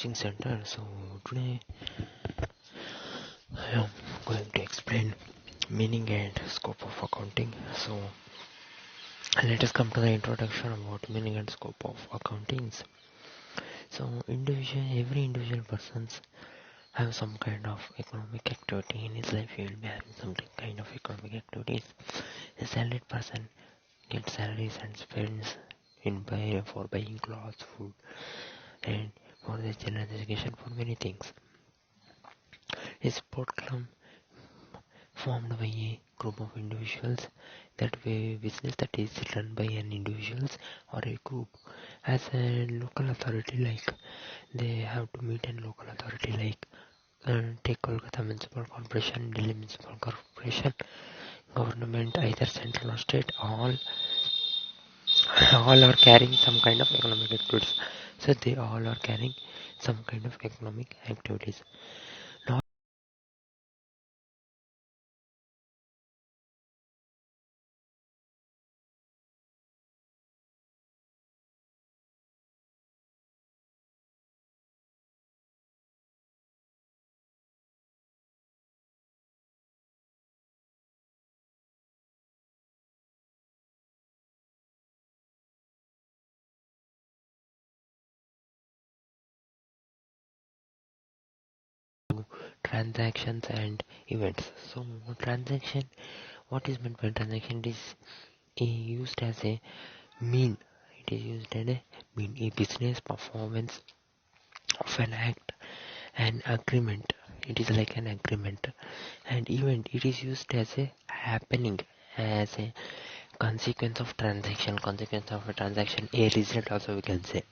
Coaching Center. So today I am going to explain meaning and scope of accounting. So let us come to the introduction about meaning and scope of accounting. So every individual persons have some kind of economic activity in his life. He will be having some kind of economic activities. A salaried person gets salaries and spends for buying clothes, food, and for their children's education, for many things. A sport club formed by a group of individuals, that way business that is run by an individuals or a group as a local authority, like they have to meet a local authority, like take Kolkata Municipal Corporation, Delhi Municipal Corporation, government either central or state, all are carrying some kind of economic activities. So they all are carrying some kind of economic activities. Now transactions and events. So transaction, what is meant by transaction? It is used as a mean. It is used as a mean, a business performance of an act, an agreement. It is like an agreement. And event, it is used as a happening, as a consequence of a transaction, a result also we can say.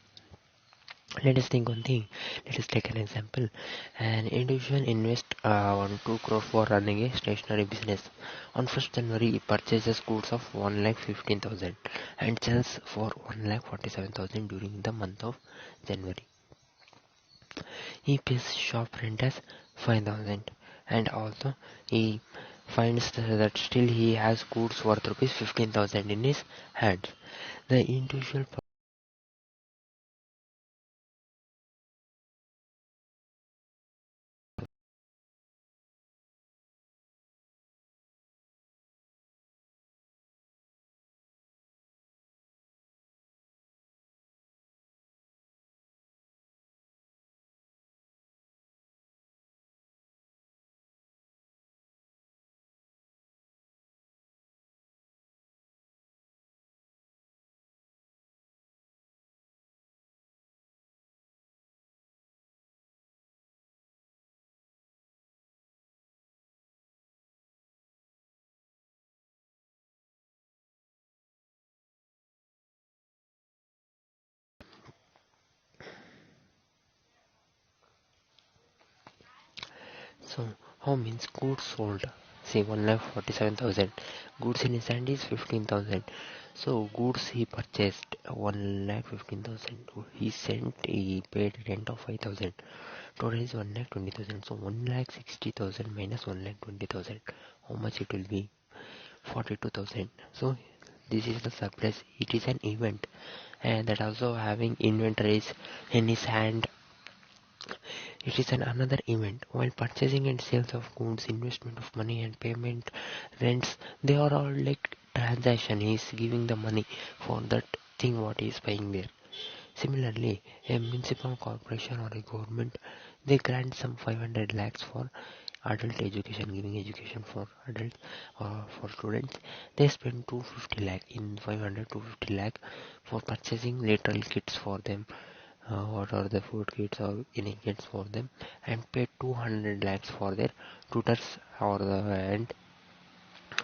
Let us think one thing. Let us take an example. An individual invests 2 crore for running a stationery business. On 1st January, he purchases goods of 1,15,000 and sells for 1,47,000 during the month of January. He pays shop rent as 5,000, and also he finds that still he has goods worth rupees 15,000 in his hands. The individual So how means goods sold? Say 1,47,000. Goods in his hand is 15,000. So goods he purchased 1,15,000. He paid rent of 5,000. Total is 1,20,000. So 1,60,000 minus 1,20,000. How much it will be? 42,000. So this is the surplus. It is an event, and that also having inventories in his hand. It is another event. While purchasing and sales of goods, investment of money and payment, rents, they are all like transaction. He is giving the money for that thing what he is buying there. Similarly, a municipal corporation or a government, they grant some 500 lakhs for adult education, giving education for adults or for students. They spend 250 lakh in 500 250 lakh for purchasing literal kits for them, what are the food kits or any kits for them, and pay 200 lakhs for their tutors, or and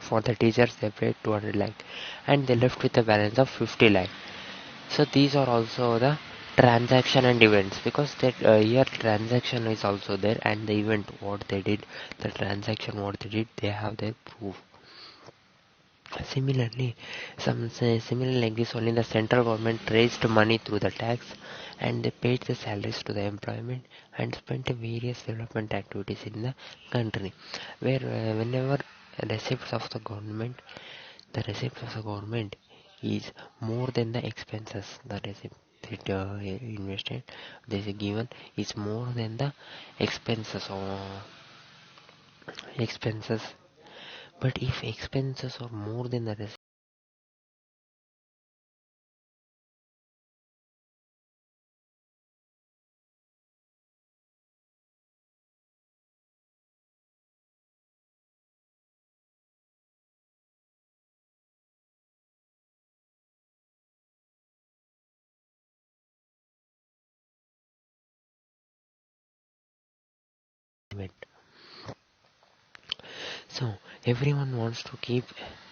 for the teachers they paid 200 lakh, and they left with a balance of 50 lakh. So these are also the transaction and events, because that here transaction is also there, and the event what they did, the transaction what they did, they have their proof. Similarly, similar like this, only the central government raised money through the tax, and they paid the salaries to the employment and spent various development activities in the country, where whenever receipts of the receipts of the government is more than the expenses, the it invested, there is a given is more than the expenses or expenses. But if expenses are more than the receivement. So everyone wants to keep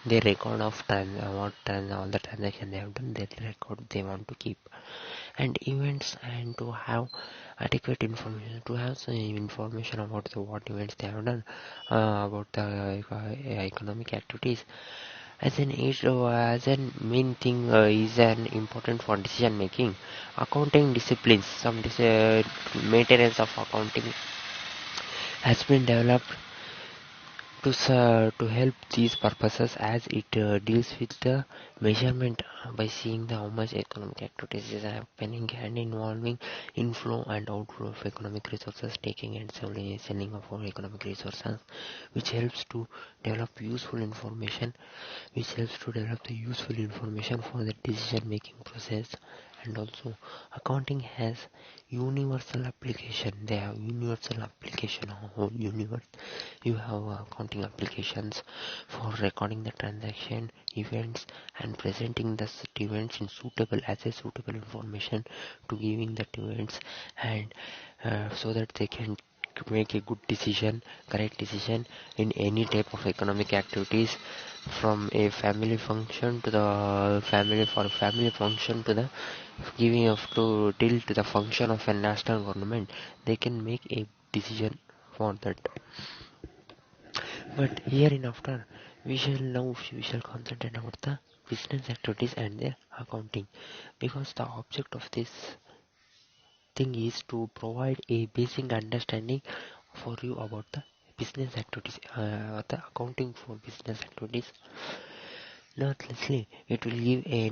their record of all the transaction they have done. Their record they want to keep, and events, and to have adequate information, to have some information about the what events they have done, about the economic activities. As an main thing is an important for decision making. Accounting disciplines, maintenance of accounting has been developed to help these purposes, as it deals with the measurement by seeing the how much economic activities is happening and involving inflow and outflow of economic resources, taking and selling of our economic resources, which helps to develop useful information, for the decision making process. And also accounting has universal application. They have universal application on whole universe. You have accounting applications for recording the transaction events and presenting the events in suitable information to giving that events, and so that they can make a good decision, correct decision in any type of economic activities, from a family function to the family function to the giving of to till to the function of a national government. They can make a decision for that. But hereinafter we shall concentrate about the business activities and their accounting, because the object of this thing is to provide a basic understanding for you about the business activities, the accounting for business activities. Nonetheless, it will give a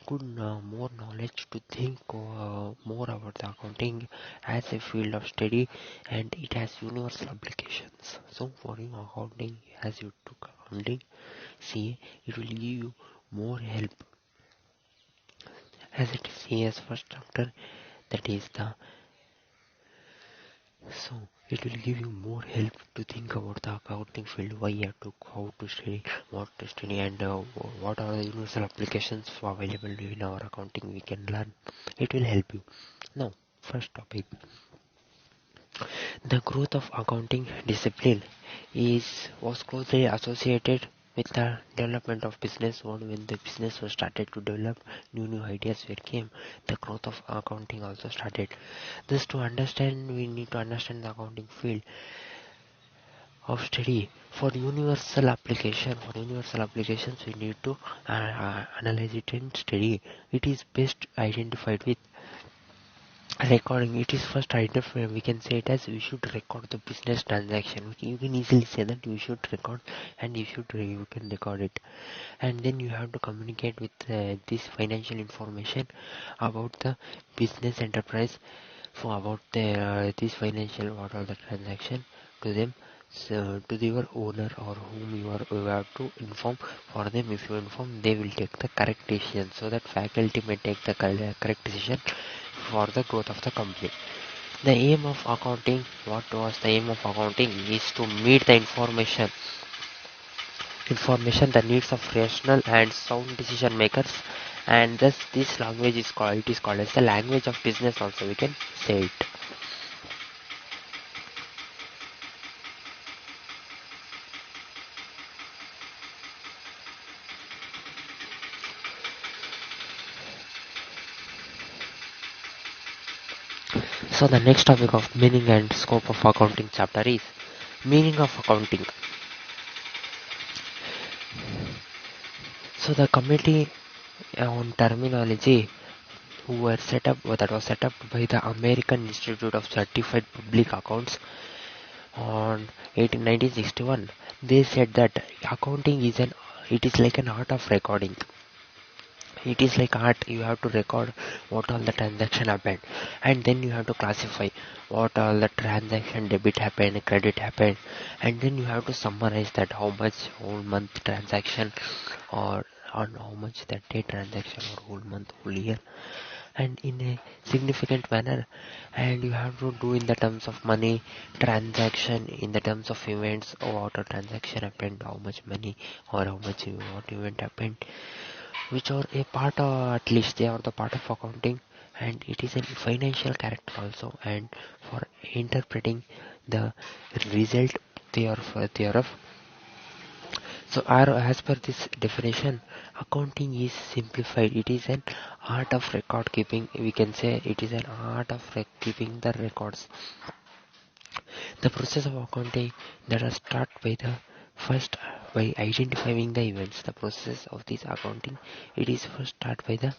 good more knowledge to think more about the accounting as a field of study, and it has universal applications. So for you accounting, as you took accounting, see, it will give you more help, as it is as first chapter, that is the so it will give you more help to think about the accounting field, why you have to, how to study, what to study, and what are the universal applications available in our accounting we can learn. It will help you. Now, first topic, the growth of accounting discipline was closely associated with the development of business. When the business was started to develop, new ideas were came, the growth of accounting also started. This to understand, we need to understand the accounting field of study. For universal applications, we need to analyze it and study. It is best identified with recording. It is first identified, we can say it as we should record the business transaction. You can easily say that you should record, and you can record it, and then you have to communicate with this financial information about the business enterprise, for about this financial, what are the transaction to them, so to your owner or whom you have to inform. For them, if you inform, they will take the correct decision, so that faculty may take the correct decision for the growth of the company. The aim of accounting, what was the aim of accounting, is to meet the information the needs of rational and sound decision makers, and thus this language is called, it is called as the language of business also, we can say it. So the next topic of meaning and scope of accounting chapter is meaning of accounting. So the committee on terminology who were set up, that was set up by the American Institute of Certified Public Accounts on 1961, they said that accounting is it is like an art of recording. It is like art. You have to record what all the transaction happened, and then you have to classify what all the transaction debit happened, credit happened, and then you have to summarize that how much whole month transaction, or on how much that day transaction, or whole month, whole year, and in a significant manner. And you have to do in the terms of money transaction, in the terms of events, or what a transaction happened, how much money, or how much what event happened, which are a part of, at least they are the part of accounting, and it is a financial character also. And for interpreting the result thereof. So as per this definition, accounting is simplified. It is an art of record keeping. We can say it is an art of keeping the records. The process of accounting that are start by the first by identifying the events. The process of this accounting, it is first start by the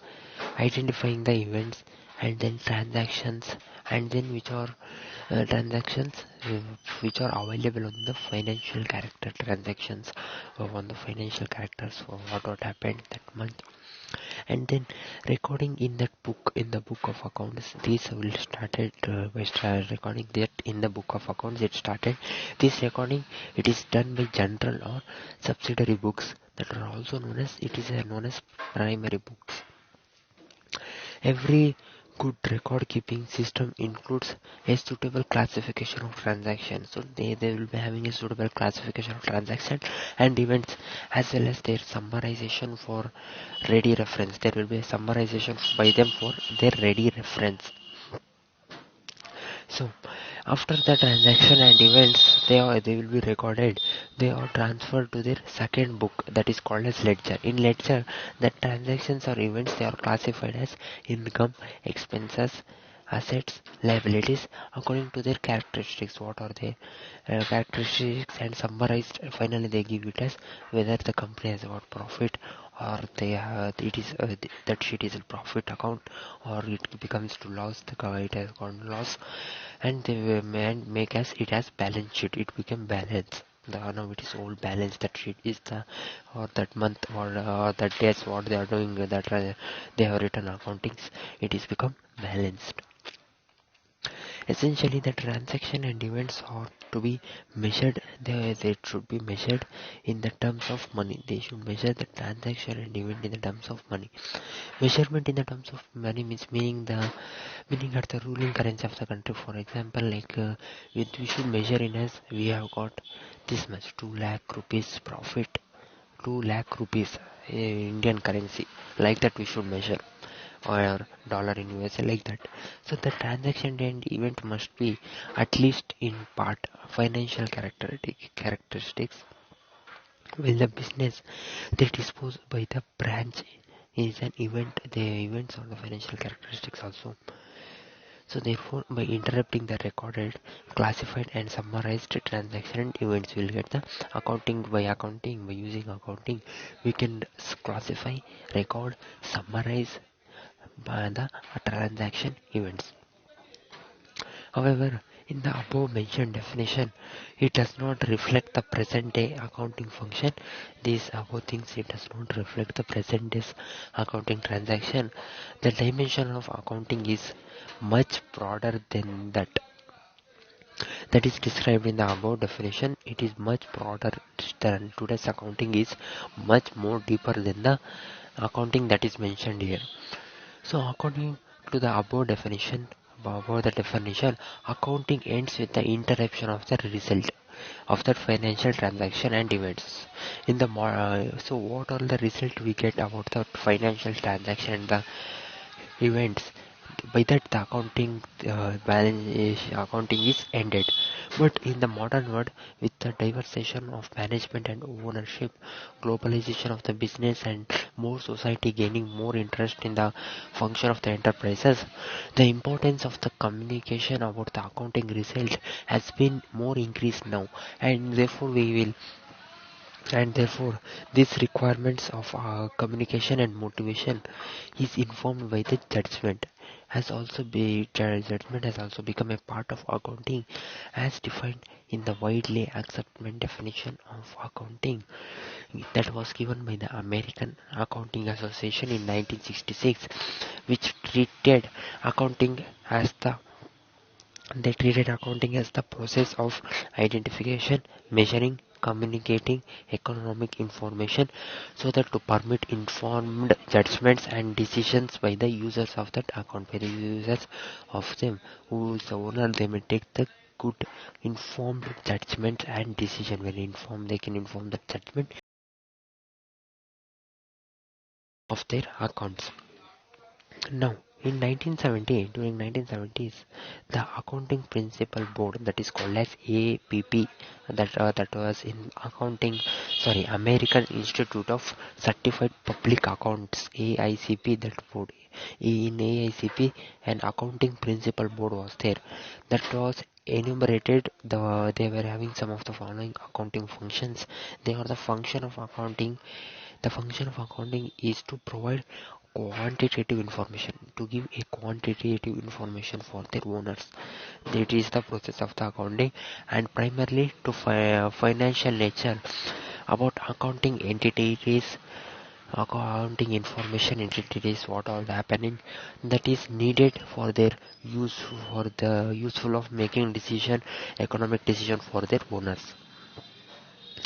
identifying the events, and then transactions, and then which are transactions which are available on the financial character transactions, on the financial characters for what happened that month, and then recording in that book, in the book of accounts. This will started by recording that in the book of accounts. It started this recording. It is done by general or subsidiary books that are also known as, it is known as primary books. Every good record keeping system includes a suitable classification of transactions. So they will be having a suitable classification of transaction and events, as well as their summarization for ready reference. There will be a summarization by them for their ready reference. So after the transaction and events, they will be recorded. They are transferred to their second book, that is called as ledger. In ledger, the transactions or events, they are classified as income, expenses, assets, liabilities according to their characteristics. What are their characteristics, and summarized. Finally, they give it as whether the company has got profit, or they it is that sheet is a profit account, or it becomes to loss. It has gone loss, and they make as it as balance sheet. It became balance. Now it is all balance. That sheet is the, or that month, or that days what they are doing, that they have written accountings. It is become balanced. Essentially, the transaction and events are to be measured. They should be measured in the terms of money. They should measure the transaction and event in the terms of money. Measurement in the terms of money means meaning at the ruling currency of the country. For example, like we should measure in as we have got this much 2 lakh rupees profit, 2 lakh rupees Indian currency, like that we should measure, or dollar in USA, like that. So the transaction and event must be at least in part financial characteristics, while the business they dispose by the branch is an event. The events are the financial characteristics also. So therefore, by interrupting the recorded, classified and summarized transaction and events, will get the accounting. By using accounting, we can classify, record, summarize by the transaction events. However, in the above mentioned definition, it does not reflect the present day accounting function. These above things, it does not reflect the present day's accounting transaction. The dimension of accounting is much broader than that is described in the above definition. It is much broader than today's accounting is much more deeper than the accounting that is mentioned here. So according to the above the definition, accounting ends with the interruption of the result of that financial transaction and events. So what are the result we get about the financial transaction and the events? By that the accounting is ended. But in the modern world, with the diversification of management and ownership, globalization of the business, and more society gaining more interest in the function of the enterprises, the importance of the communication about the accounting result has been more increased now, and therefore and therefore these requirements of communication and motivation is informed by the judgment judgment has also become a part of accounting as defined in the widely accepted definition of accounting that was given by the American Accounting Association in 1966, which as the treated accounting as the process of identification, measuring, communicating economic information so that to permit informed judgments and decisions by the users of that account, by the users of them who is the owner. They may take the good informed judgment and decision. When informed, they can inform the judgment of their accounts. Now, in 1978, during 1970s, the Accounting Principal Board, that is called as APP, that was in American Institute of Certified Public Accounts, AICP, that board. In AICP, an Accounting Principal Board was there. That was enumerated. They were having some of the following accounting functions. They are the function of accounting. The function of accounting is to provide quantitative information, to give a quantitative information for their owners. That is the process of the accounting, and primarily to financial nature about accounting information entities, what all happening that is needed for their use, for the useful of making economic decision for their owners.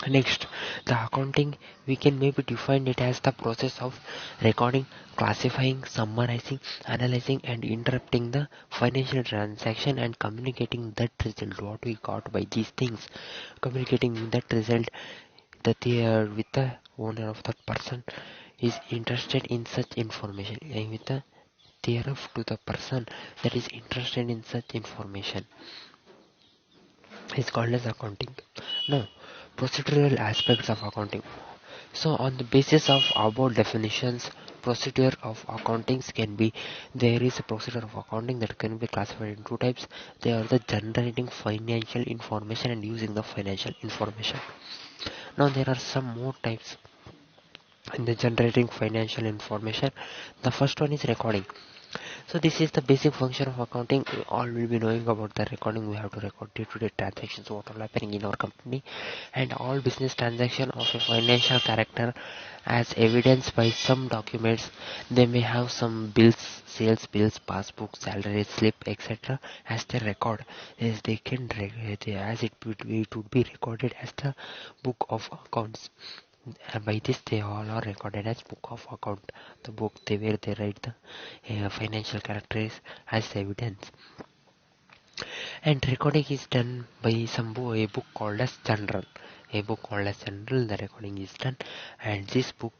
Next, the accounting, we can maybe define it as the process of recording, classifying, summarizing, analyzing and interpreting the financial transaction and communicating that result, what we got by these things, communicating that result that they are with the owner of that person is interested in such information, and with the thereof to the person that is interested in such information is called as accounting. Now, procedural aspects of accounting. So on the basis of above definitions, procedure of accountings can be, there is a procedure of accounting that can be classified in two types. They are the generating financial information and using the financial information. Now there are some more types in the generating financial information. The first one is recording. So this is the basic function of accounting. We all will be knowing about the recording. We have to record day-to-day transactions, what are happening in our company, and all business transaction of a financial character as evidenced by some documents. They may have some bills, sales bills, passbook, salary slip, etc. as the record. As they can, as it would be recorded as the book of accounts. By this they all are recorded as book of account, the book where they write the financial characters as evidence. And recording is done by a book called as journal. The recording is done, and this book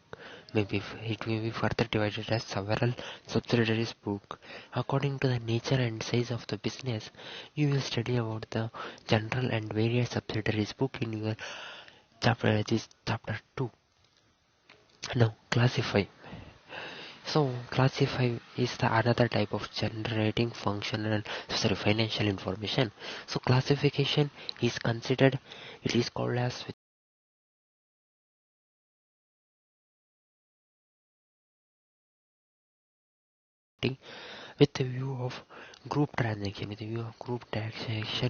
may be further divided as several subsidiaries book. According to the nature and size of the business, you will study about the general and various subsidiaries book in your chapter 2. Now, classify. So, classify is the another type of generating financial information. So, classification is considered, it is called as with the view of group transaction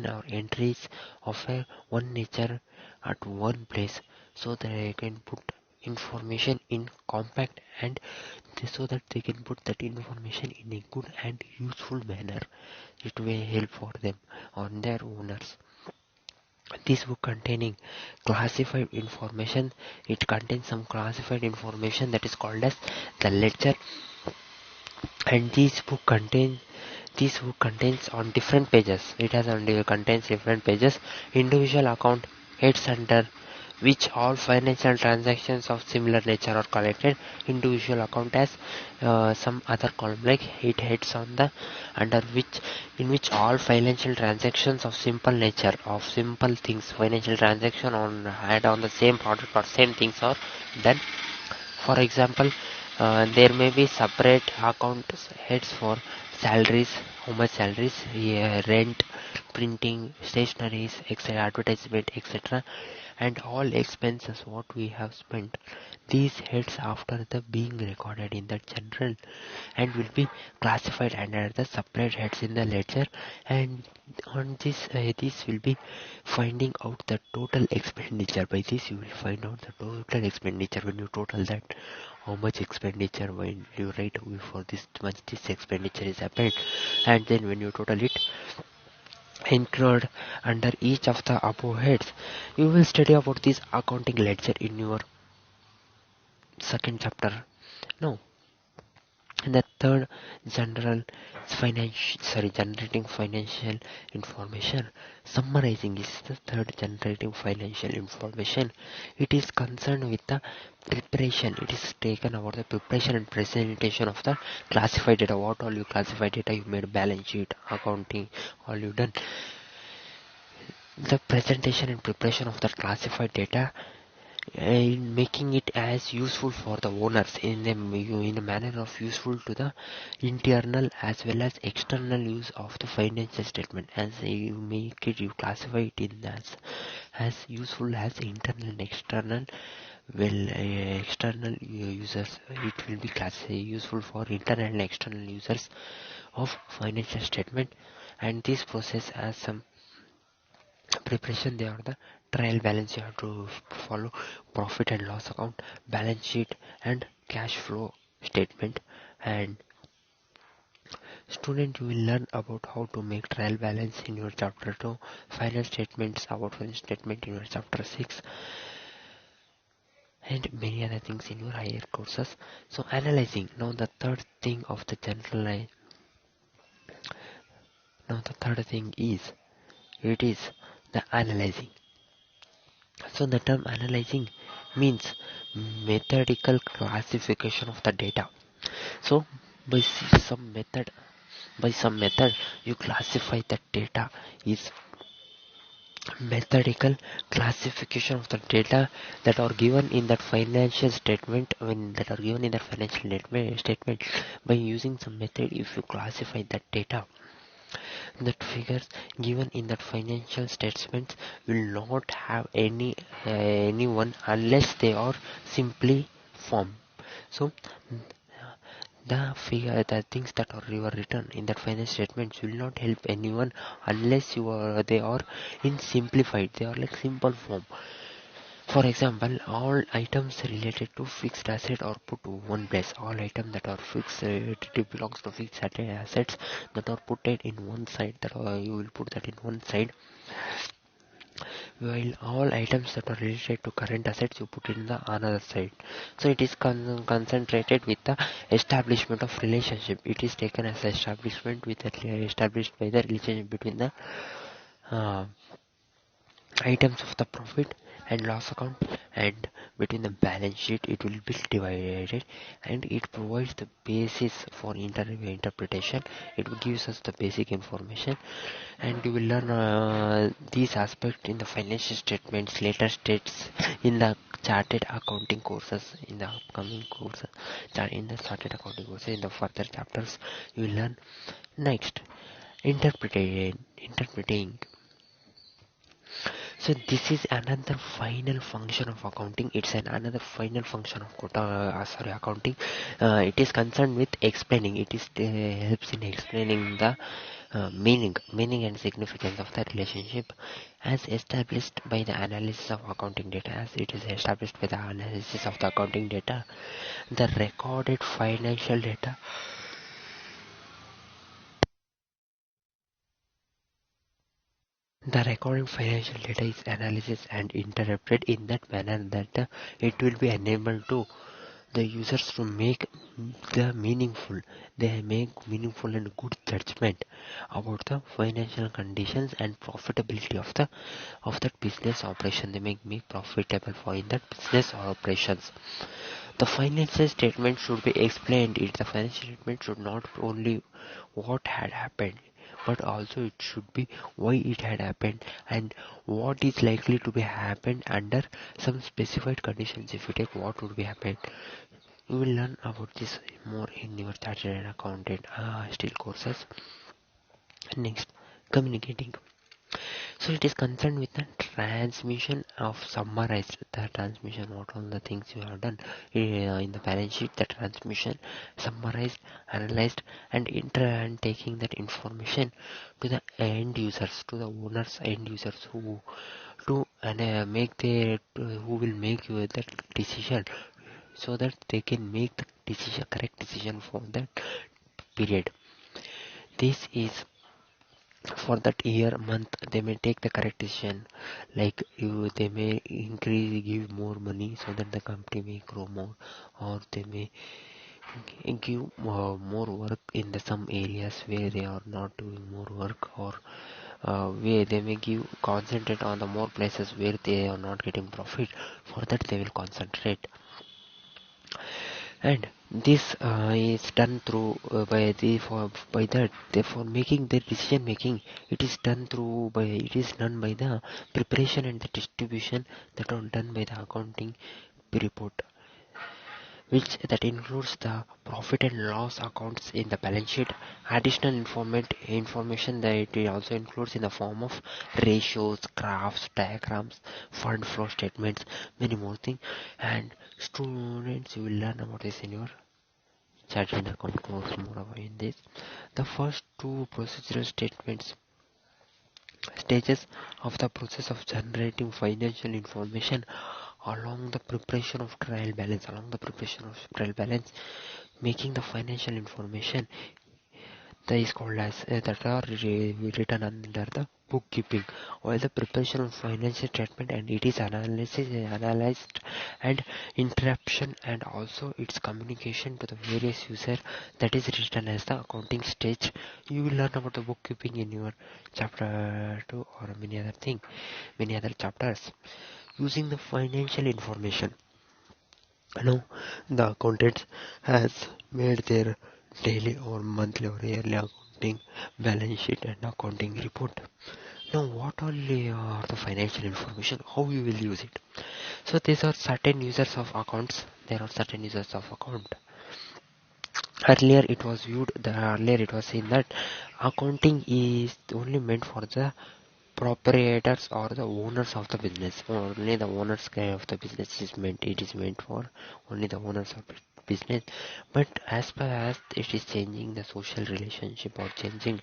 or entries of one nature at one place, so that I can put information in compact and so that they can put that information in a good and useful manner. It may help for them on their owners. This book containing classified information, it contains some classified information that is called as the ledger, and this book contains on different pages. It has only contains different pages. Individual account heads under which all financial transactions of similar nature are collected. Individual account has some other column like it heads on the under which in which all financial transactions of simple nature, of simple things, financial transaction on had on the same product or same things are done. For example, there may be separate account heads for salaries, how much salaries, rent, printing, stationaries, etc., advertisement, etc., and all expenses what we have spent. These heads after the being recorded in the general and will be classified under the separate heads in the ledger, and on this will be finding out the total expenditure. By this you will find out the total expenditure. When you total that, how much expenditure, when you write for this much this expenditure is happened, and then when you total it, include under each of the above heads, you will study about this accounting ledger in your second chapter. No, and the third, generating financial information. Summarizing is the third, generating financial information. It is concerned with the preparation. It is taken about the preparation and presentation of the classified data. What all you classified data you made, balance sheet, accounting, all you done. The presentation and preparation of the classified data, in making it as useful for the owners in a manner of useful to the internal as well as external use of the financial statement. As you make it, you classify it in as useful as internal and external. Well, external users, it will be useful for internal and external users of financial statement. And this process has some preparation. They are the trial balance, you have to follow profit and loss account, balance sheet, and cash flow statement. And student, you will learn about how to make trial balance in your chapter 2, final statements about final statement in your chapter 6, and many other things in your higher courses. So analyzing, now the third thing of the general now the third thing is, it is the analyzing. So the term analyzing means methodical classification of the data. So by some method you classify the data. Is methodical classification of the data that are given in that financial statement. When that are given in that financial statement, by using some method, if you classify that data, that figures given in that financial statements will not have anyone unless they are simply formed. So the things that are written in that financial statements will not help anyone unless they are in simplified, they are like simple form. For example, all items related to fixed asset are put to one place. All items that are fixed, it belongs to fixed assets that are put it in one side. That you will put that in one side. While all items that are related to current assets, you put it in the another side. So it is concentrated with the establishment of relationship. It is taken as establishment with established by the relationship between the uh, items of the profit and loss account, and between the balance sheet it will be divided, and it provides the basis for interpretation. It gives us the basic information, and you will learn these aspects in the financial statements later states in the chartered accounting courses, in the upcoming courses, in the chartered accounting courses, in the further chapters you will learn. Next, interpreting. So this is another final function of accounting. It's another final function of accounting. It is concerned with explaining. It is helps in explaining the meaning and significance of the relationship as established by the analysis of accounting data. As it is established by the analysis of the accounting data, the recorded financial data. The recording financial data is analyzed and interpreted in that manner that it will be enabled to the users to make they make meaningful and good judgment about the financial conditions and profitability of that business operation. They make profitable for in that business or operations. The financial statement should be explained. The financial statement should not only what had happened, but also it should be why it had happened and what is likely to be happened under some specified conditions. If you take what would be happened, you will learn about this more in your chartered accountant still courses. Next, communicating. So it is concerned with the transmission of summarized the transmission what all the things you have done in the balance sheet, the transmission summarized, analyzed, and taking that information to the end users, to the owners, end users who to and make their who will make the decision, so that they can make the decision, correct decision for that period. This is for that year month. They may take the correct decision, like they may increase, give more money so that the company may grow more, or they may give more work in the some areas where they are not doing more work, or where they may give concentrate on the more places where they are not getting profit. For that they will concentrate, and this is done through by that, therefore making the decision making, it is done by the preparation and the distribution that are done by the accounting report, which that includes the profit and loss accounts in the balance sheet. Additional information that it also includes in the form of ratios, graphs, diagrams, fund flow statements, many more things. And students, you will learn about this in your chartered account course more about in this. The first two procedural stages of the process of generating financial information along the preparation of trial balance, making the financial information that is called as that are written under the bookkeeping, while the preparation of financial statement and it is analyzed and interruption and also its communication to the various user, that is written as the accounting stage. You will learn about the bookkeeping in your chapter 2 or many other chapters. Using the financial information, now the accountant has made their daily or monthly or yearly accounting balance sheet and accounting report. Now what all are the financial information, how you will use it? So these are certain users of accounts. There are certain users of account. Earlier it was seen that accounting is only meant for the proprietors or the owners of the business. Only the owners of the business is meant. It is meant for only the owners of business. But as per as it is changing, the social relationship or changing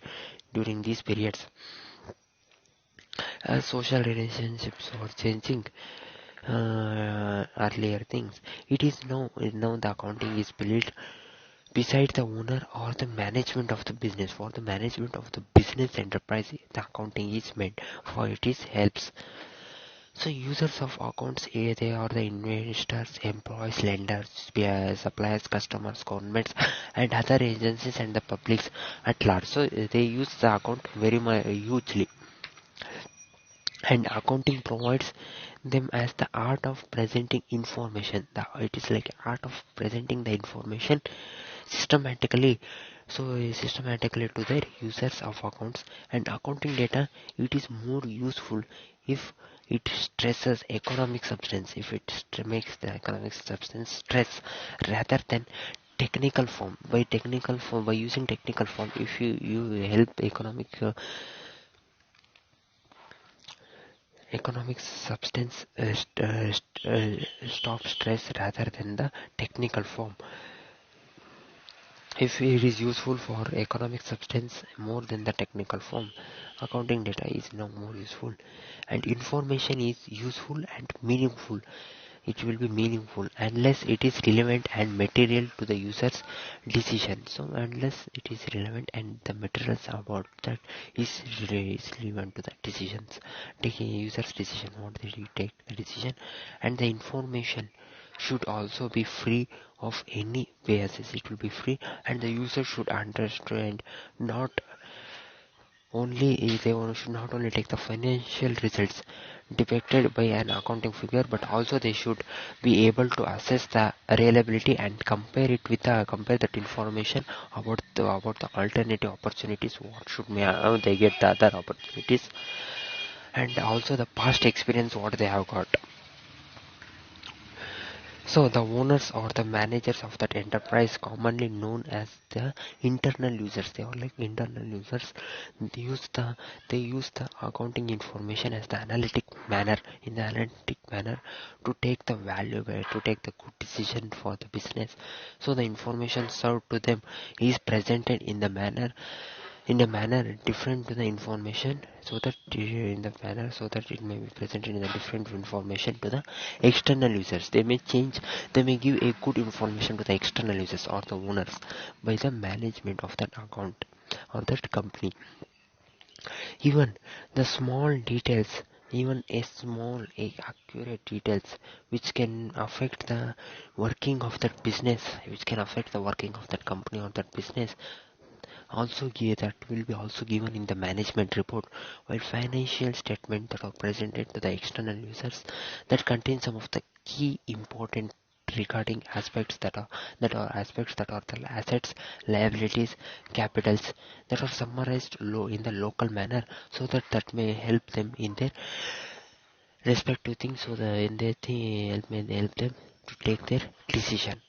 during these periods, as social relationships are changing, earlier things, it is now the accounting is built beside the owner or the management of the business. For the management of the business enterprise, the accounting is meant for. It is helps. So users of accounts, they are the investors, employees, lenders, suppliers, customers, governments, and other agencies and the publics at large. So they use the account very much hugely, and accounting provides them as the art of presenting information. It is like art of presenting the information systematically, systematically to their users of accounts. And accounting data, it is more useful if it stresses economic substance, if it makes the economic substance stress rather than technical form. By using technical form, if you help economic substance stop stress rather than the technical form. If it is useful for economic substance more than the technical form, accounting data is now more useful. And information is useful and meaningful. It will be meaningful unless it is relevant and material to the user's decision. So unless it is relevant and the materials about that is relevant to the decisions, taking a user's decision, what they take the decision, and the information should also be free of any biases. It will be free, and the user should understand not should not only take the financial results depicted by an accounting figure, but also they should be able to assess the reliability and compare that information about the alternative opportunities. What should they get the other opportunities, and also the past experience what they have got. So the owners or the managers of that enterprise, commonly known as the internal users, they are like internal users. They use the accounting information as the analytic manner to take the to take the good decision for the business. So the information served to them is presented in a manner different to the information, so that in the manner so that it may be presented in a different information to the external users. They may give a good information to the external users or the owners by the management of that account or that company. Even the small details, even a accurate details which can affect the working of that business, which can affect the working of that company or that business, also give that will be also given in the management report, while financial statement that are presented to the external users that contain some of the key important regarding aspects that are the assets, liabilities, capitals, that are summarized low in the local manner, so that may help them in their respective things, so the in their thing help them to take their decision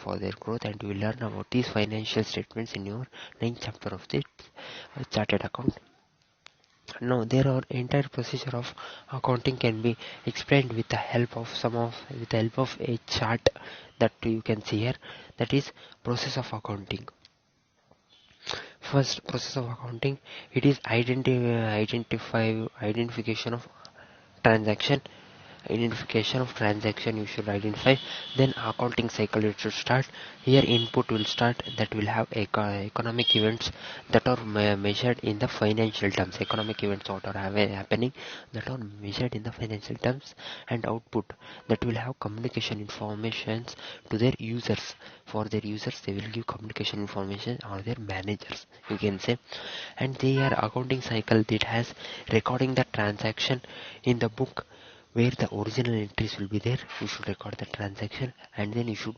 for their growth. And you will learn about these financial statements in your ninth chapter of the chartered account. Now there are entire procedure of accounting can be explained with the help of a chart that you can see here. That is process of accounting. First process of accounting, it is identification of transaction. You should identify. Then accounting cycle it should start. Here input will start, that will have economic events that are measured in the financial terms. Economic events what are happening that are measured in the financial terms. And output, that will have communication informations to their users. For their users, they will give communication information or their managers, you can say. And their accounting cycle, that has recording the transaction in the book where the original entries will be there. You should record the transaction, and then you should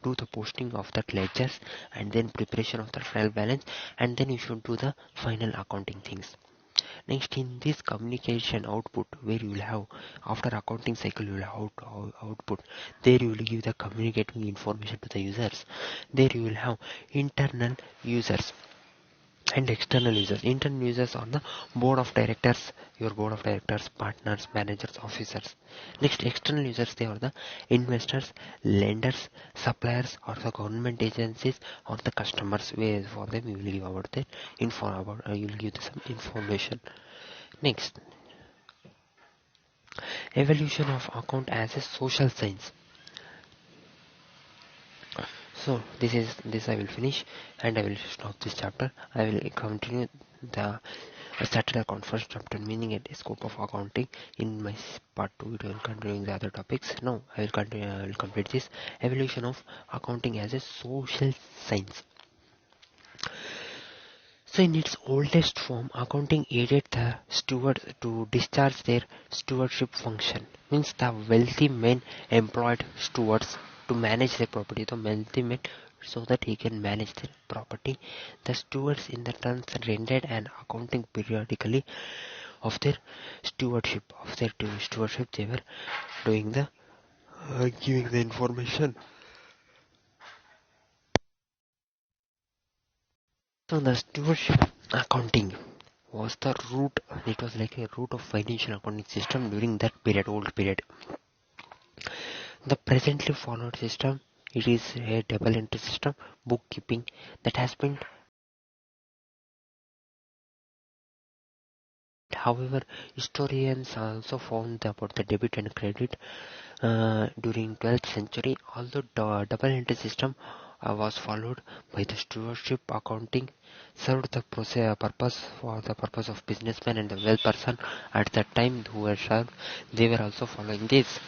do the posting of that ledgers, and then preparation of the trial balance, and then you should do the final accounting things. Next, in this communication output, where you will have after accounting cycle, you will have output. There you will give the communicating information to the users. There you will have internal users and external users. Internal users are the board of directors, your board of directors, partners, managers, officers. Next, external users, they are the investors, lenders, suppliers, or the government agencies, or the customers, where for them you will give about the you will give some information. Next, evolution of account as a social science. So this I will finish, and I will stop this chapter. I will continue the started account first chapter, meaning and scope of accounting, in my part 2 video, continuing the other topics. Now I will complete this evolution of accounting as a social science. So in its oldest form, accounting aided the stewards to discharge their stewardship function. Means the wealthy men employed stewards to manage their property. The wealthy men, so that he can manage their property. The stewards in the turn rendered an accounting periodically of their stewardship. They were doing the giving the information. So the stewardship accounting was the root. It was like a root of financial accounting system during that old period. The presently followed system, it is a double entry system, bookkeeping, that has been. However, historians also found about the debit and credit during 12th century. Although the double entry system was followed by the stewardship accounting, served the purpose of businessmen and the well person at that time who were served. They were also following this.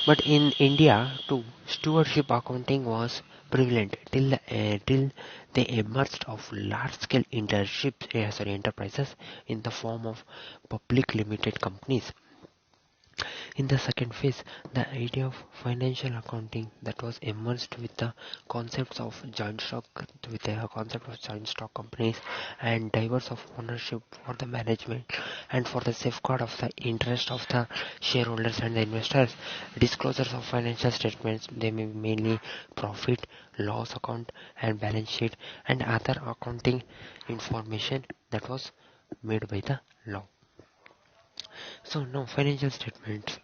But in India too, stewardship accounting was prevalent till they emerged of large-scale enterprises in the form of public limited companies. In the second phase, the idea of financial accounting that was immersed with the concepts of joint stock, with the concept of joint stock companies and diverse of ownership for the management and for the safeguard of the interest of the shareholders and the investors. Disclosures of financial statements, they may be mainly profit, loss account and balance sheet and other accounting information that was made by the law. So now financial statements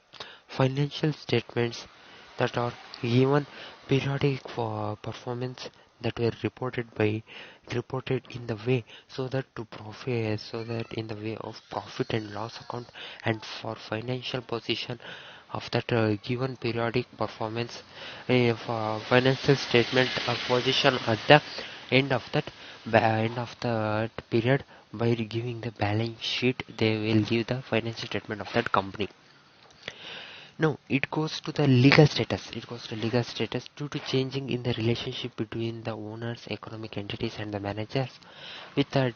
that are given periodic for performance that were reported in the way so that to profit so that in the way of profit and loss account and for financial position of that given periodic performance for financial statement position at the end of that end of the period. By giving the balance sheet, they will give the financial statement of that company. No, it goes to the legal status. It goes to legal status due to changing in the relationship between the owners, economic entities, and the managers. With the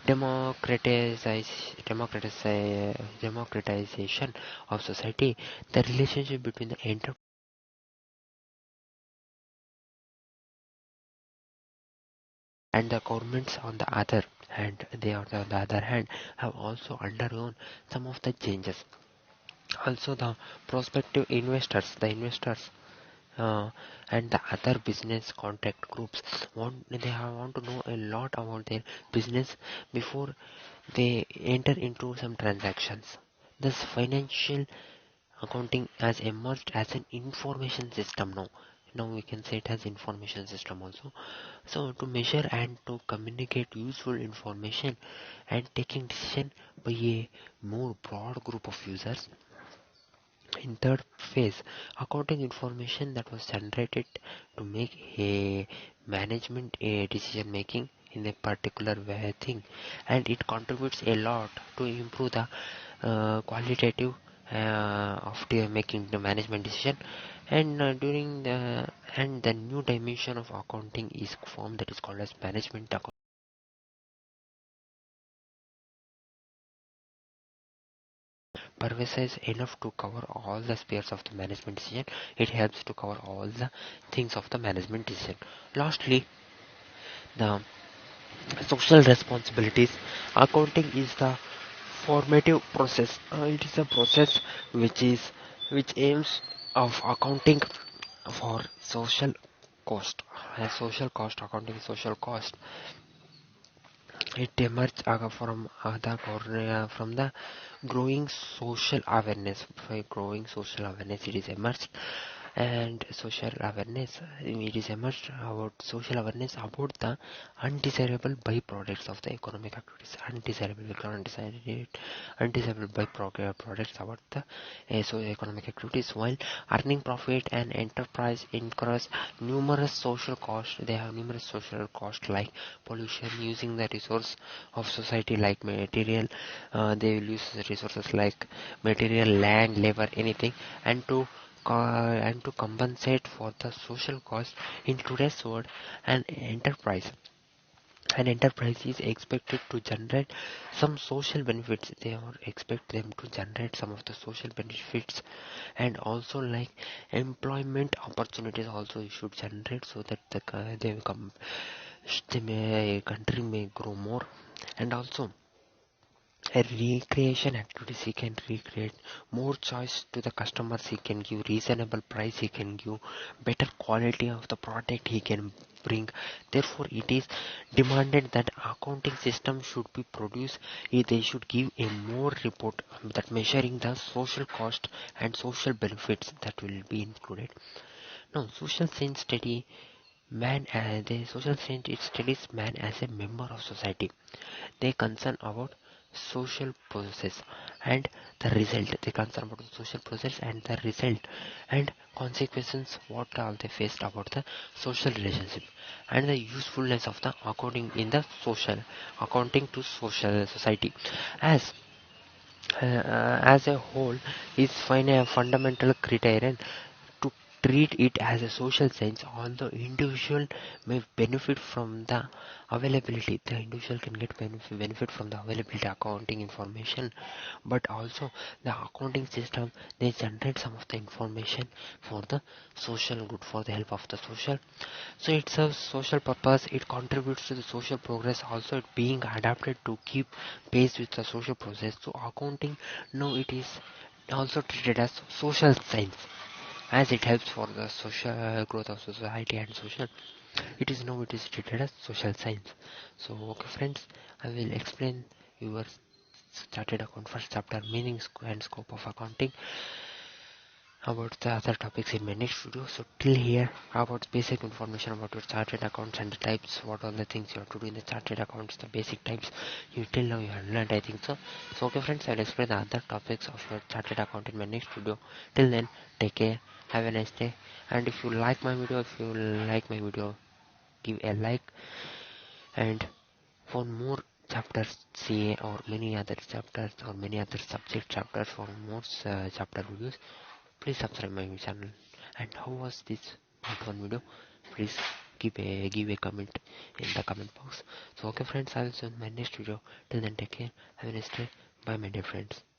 democratization of society, the relationship between the enterprise and the governments on the other hand, on the other hand have also undergone some of the changes. Also, the prospective investors, uh, and the other business contact groups want to know a lot about their business before they enter into some transactions. This financial accounting has emerged as an information system now. Now we can say it has information system also. So to measure and to communicate useful information and taking decision by a more broad group of users. In third phase, accounting information that was generated to make a management a decision making in a particular way thing, and it contributes a lot to improve the qualitative of making the management decision. And during the and the new dimension of accounting is formed that is called as management accounting. Pervasive enough to cover all the spheres of the management decision. It helps to cover all the things of the management decision. Lastly, the social responsibilities. Accounting is the formative process. It is a process which aims of accounting for social cost. Social cost, accounting social cost. It emerged from the growing social awareness. By growing social awareness, it is emerged, and social awareness. It is emerged about social awareness about the undesirable byproducts of the economic activities. Undesirable byproducts about the economic activities. While earning profit and enterprise incurs numerous social costs, they have numerous social costs like pollution, using the resource of society like material. They will use resources like material, land, labor, anything, and to compensate for the social cost in today's world. An enterprise is expected to generate some social benefits. They are expect them to generate some of the social benefits, and also like employment opportunities also you should generate so that country may grow more. And also a recreation activities, he can recreate more choice to the customers, he can give reasonable price, he can give better quality of the product he can bring. Therefore it is demanded that accounting system should be produced. They should give a more report that measuring the social cost and social benefits that will be included. Now social science study man the social science, it studies man as a member of society. They concern about social process and the result. They concern about the social process and the result and consequences what are they faced about the social relationship, and the usefulness of the accounting to social society as a whole is fundamental criterion to treat it as a social science. Although individual may benefit from the availability, the individual can get benefit from the availability accounting information, but also the accounting system, they generate some of the information for the social good, for the help of the social. So it serves social purpose, it contributes to the social progress, also it being adapted to keep pace with the social process. So accounting now it is also treated as social science, as it helps for the social growth of society and social. It is treated as social science. So okay friends, I will explain your chartered account first chapter, meaning and scope of accounting, about the other topics in my next video. So till here about basic information about your chartered accounts and the types, what are the things you have to do in the chartered accounts, the basic types. You till now you have learned, I think so. So okay friends, I'll explain the other topics of your chartered account in my next video. Till then, take care, have a nice day, and if you like my video, give a like, and for more chapters CA or many other chapters or many other subject chapters, for more chapter videos, please subscribe my channel. And how was this part 1 video? Please give a comment in the comment box. So okay friends, I will see you in my next video. Till then, take care, have a nice day, bye my dear friends.